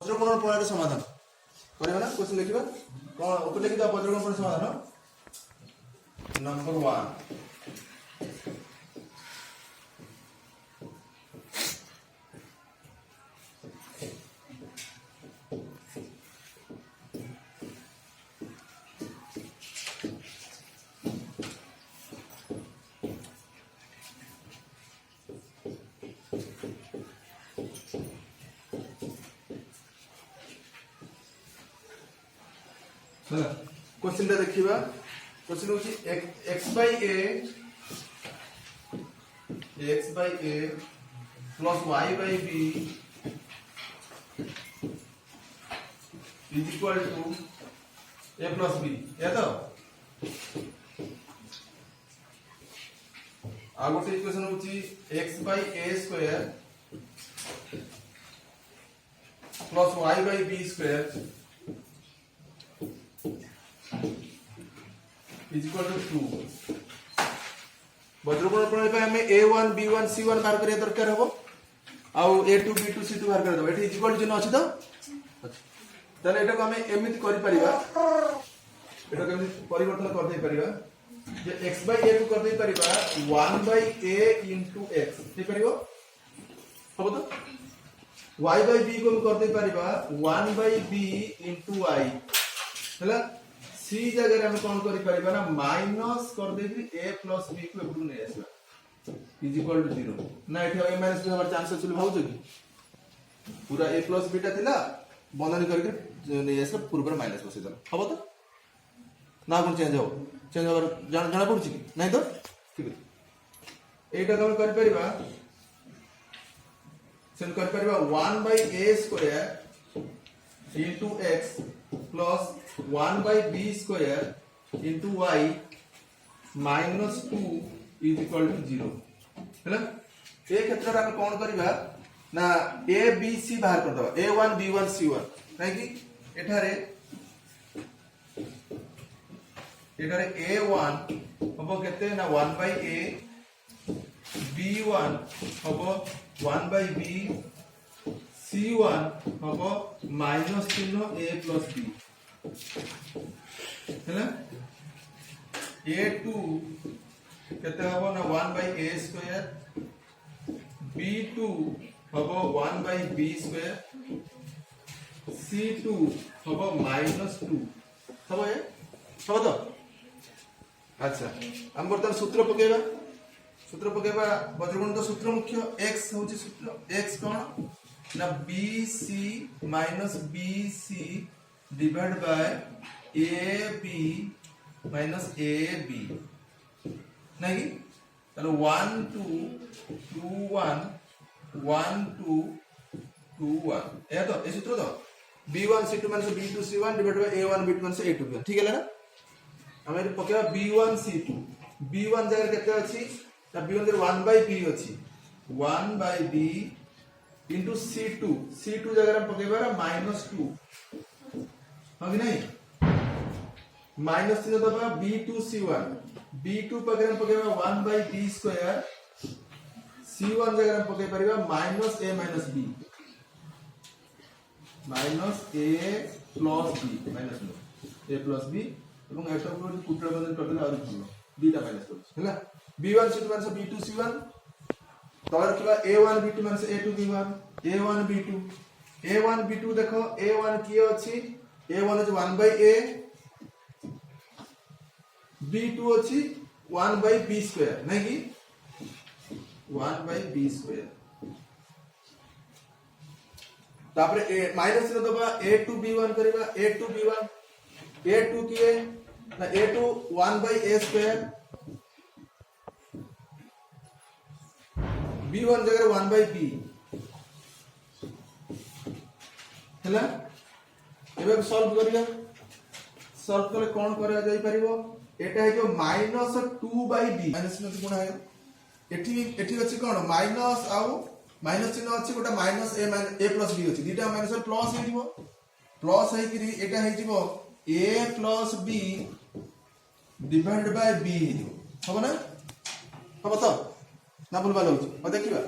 वज्रगुणन प्रणाली समाधान करियो ना क्वेश्चन लिखिबा कोन ऊपर लिखि द वज्रगुणन प्रणाली समाधान नंबर 1 क्वेश्चन देखिबा क्वेश्चन होची x by a plus y by b is equal to a plus b या तो आगो से इक्वेशन होची x by a square plus y by b square is equal to 2 वज्रगुणन प्रणाली पे हमें a1 b1 c1 बाहर करिया दरकार हबो आउ a2 b2 c2 बाहर कर दबो एठी इज इक्वल टू चिन्ह अछि तो तले एटा को हमें एमिति करि परिबा एटा केमि परिवर्तन कर दे परिबा जे x by a को कर दे परिबा 1 by a into x ठीक परिबो हबो तो y by b को कर दे परिबा 1 by b into y हला सी जगह हम कौन करि परिबा ना माइनस कर दे कि a plus b को एपटू नै आसीबा इज इक्वल टू 0 ना एठी a minus b हमर चांस अछि भाउ कि पूरा a plus b ता थिला बंधन करके नै आसे पूर्व माइनस बसे दल हबो तो ना कोन चेंज हो जाना पड़छि कि नै तो ठीक है एटा हम कर परिबा सेन कर परिबा 1 by a square into x plus 1 by b square into y minus 2 is equal to 0 हैला ए क्षेत्र रे हम कोन करबा ना a b c बाहर कर दबा a1 b1 c1 काहे कि एठारे a1 हबो केते ना 1 by a b1 हबो 1 by b c1 हबो माइनस चिन्ह a plus b हैला a2 केते हबो ना 1 by a square b2 हबो 1 by b square c2 हबो minus 2 हबो ए हबो तो अच्छा हम बर्तन सूत्र पकेबा वज्रगुणन सूत्र मुख्य x होची सूत्र x कोन ना bc minus bc divided by ab minus ab नहीं चलो 1 2 2 1 1 2 2 1 ए तो ए सूत्र तो b1 c2 minus b2 c1 divided by a1 b2 minus a2 b1 ठीक है ना हमें पकेबा b1 c2 b1 जगह केते अछि ना b1 जगह 1 by b अछि 1 by b into c2 जगह हम पकेबा -2 हो कि नहीं माइनस चिन्ह दबा b2 c1 b2 पकड़ हम पकेबा 1 by b square c1 जगह हम पके परिबा minus a minus b minus a plus b minus a plus b এবং এটা পুরো কুটরা বন্ধন করলে আর ভালো bটা মাইনাস করছি হলা b1 c2 minus b2 c1 तोर किबा a1 b2 minus a2 b1 a1 b2 देखो a1 की अछि a1 is 1 by a b2 अछि 1 by b square नहीं कि 1 by b square तापर a माइनस चिन्ह दबा a2 b1 करबा a2 b1 a2 किए ना a2 1 by a square b1 जगह 1 by b हैला एबे सॉल्व करिया सॉल्व करले कोन करा जाई परिबो एटा है जो -2 by b माइनस में गुणा है एठी अछि कोन माइनस आउ माइनस चिन्ह अछि गोटा माइनस a plus b अछि दीटा माइनस प्लस हे दिबो प्लस है कि एटा है दिबो a plus b divided by b हे दिबो हो ना हो तो ना भूल भालो हो देखिबा